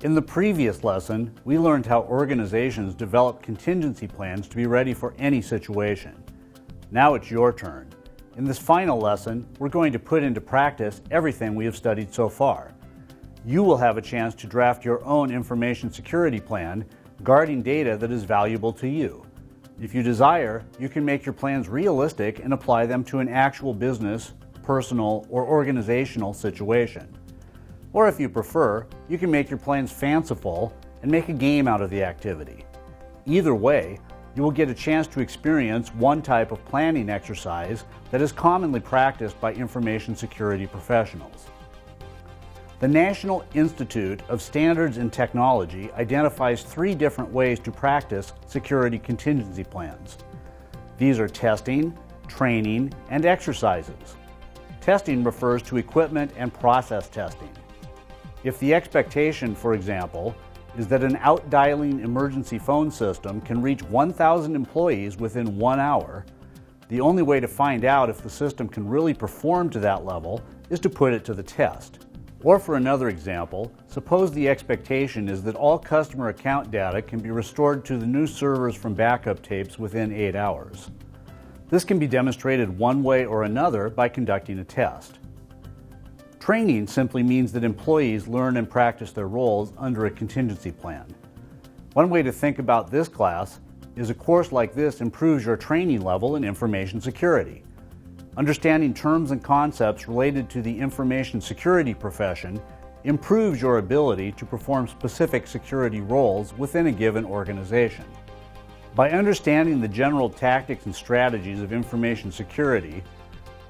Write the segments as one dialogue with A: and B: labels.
A: In the previous lesson, we learned how organizations develop contingency plans to be ready for any situation. Now it's your turn. In this final lesson, we're going to put into practice everything we have studied so far. You will have a chance to draft your own information security plan, guarding data that is valuable to you. If you desire, you can make your plans realistic and apply them to an actual business, personal, or organizational situation. Or if you prefer, you can make your plans fanciful and make a game out of the activity. Either way, you will get a chance to experience one type of planning exercise that is commonly practiced by information security professionals. The National Institute of Standards and Technology identifies 3 different ways to practice security contingency plans. These are testing, training, and exercises. Testing refers to equipment and process testing. If the expectation, for example, is that an out-dialing emergency phone system can reach 1,000 employees within 1 hour, the only way to find out if the system can really perform to that level is to put it to the test. Or for another example, suppose the expectation is that all customer account data can be restored to the new servers from backup tapes within 8 hours. This can be demonstrated one way or another by conducting a test. Training simply means that employees learn and practice their roles under a contingency plan. One way to think about this class is a course like this improves your training level in information security. Understanding terms and concepts related to the information security profession improves your ability to perform specific security roles within a given organization. By understanding the general tactics and strategies of information security,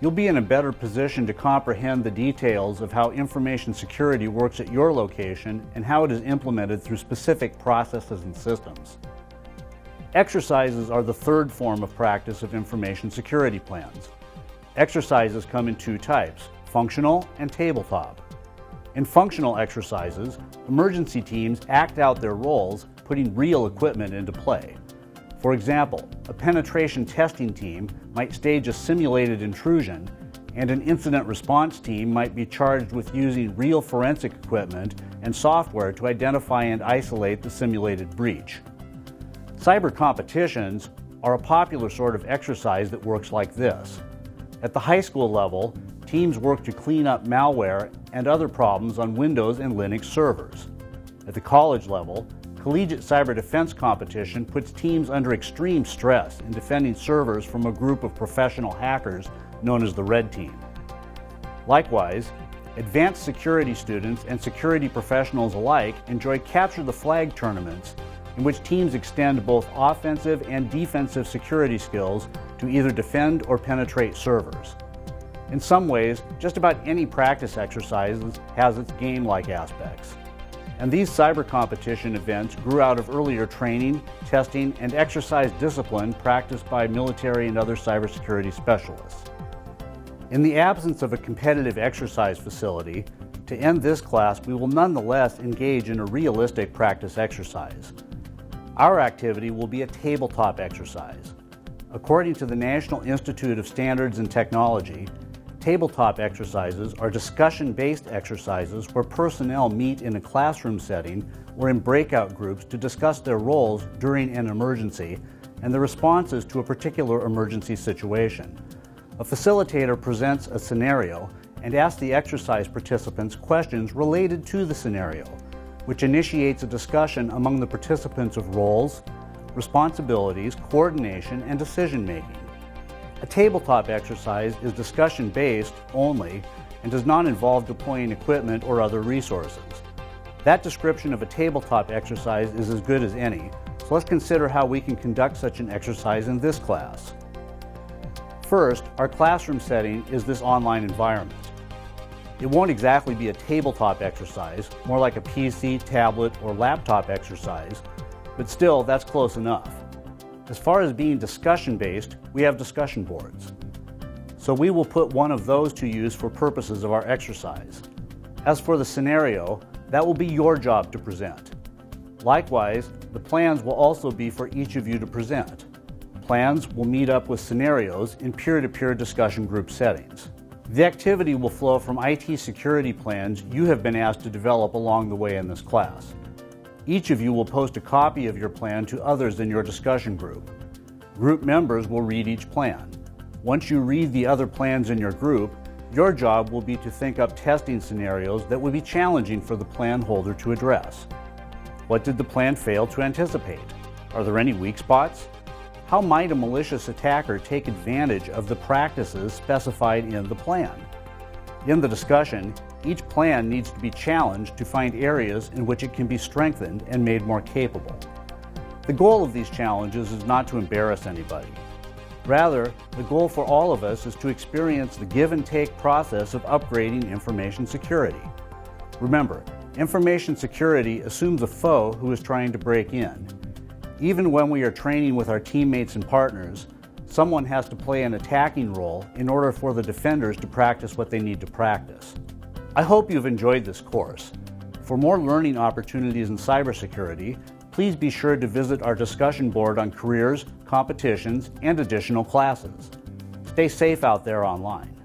A: you'll be in a better position to comprehend the details of how information security works at your location and how it is implemented through specific processes and systems. Exercises are the 3rd form of practice of information security plans. Exercises come in 2 types, functional and tabletop. In functional exercises, emergency teams act out their roles, putting real equipment into play. For example, a penetration testing team might stage a simulated intrusion, and an incident response team might be charged with using real forensic equipment and software to identify and isolate the simulated breach. Cyber competitions are a popular sort of exercise that works like this. At the high school level, teams work to clean up malware and other problems on Windows and Linux servers. At the college level, collegiate cyber defense competition puts teams under extreme stress in defending servers from a group of professional hackers known as the Red Team. Likewise, advanced security students and security professionals alike enjoy capture the flag tournaments in which teams extend both offensive and defensive security skills to either defend or penetrate servers. In some ways, just about any practice exercise has its game-like aspects. And these cyber competition events grew out of earlier training, testing, and exercise discipline practiced by military and other cybersecurity specialists. In the absence of a competitive exercise facility, to end this class, we will nonetheless engage in a realistic practice exercise. Our activity will be a tabletop exercise. According to the National Institute of Standards and Technology, tabletop exercises are discussion-based exercises where personnel meet in a classroom setting or in breakout groups to discuss their roles during an emergency and the responses to a particular emergency situation. A facilitator presents a scenario and asks the exercise participants questions related to the scenario, which initiates a discussion among the participants of roles, responsibilities, coordination, and decision-making. A tabletop exercise is discussion-based only and does not involve deploying equipment or other resources. That description of a tabletop exercise is as good as any, so let's consider how we can conduct such an exercise in this class. First, our classroom setting is this online environment. It won't exactly be a tabletop exercise, more like a PC, tablet, or laptop exercise, but still, that's close enough. As far as being discussion-based, we have discussion boards. So we will put one of those to use for purposes of our exercise. As for the scenario, that will be your job to present. Likewise, the plans will also be for each of you to present. Plans will meet up with scenarios in peer-to-peer discussion group settings. The activity will flow from IT security plans you have been asked to develop along the way in this class. Each of you will post a copy of your plan to others in your discussion group. Group members will read each plan. Once you read the other plans in your group, your job will be to think up testing scenarios that would be challenging for the plan holder to address. What did the plan fail to anticipate? Are there any weak spots? How might a malicious attacker take advantage of the practices specified in the plan? In the discussion, each plan needs to be challenged to find areas in which it can be strengthened and made more capable. The goal of these challenges is not to embarrass anybody. Rather, the goal for all of us is to experience the give and take process of upgrading information security. Remember, information security assumes a foe who is trying to break in. Even when we are training with our teammates and partners, someone has to play an attacking role in order for the defenders to practice what they need to practice. I hope you've enjoyed this course. For more learning opportunities in cybersecurity, please be sure to visit our discussion board on careers, competitions, and additional classes. Stay safe out there online.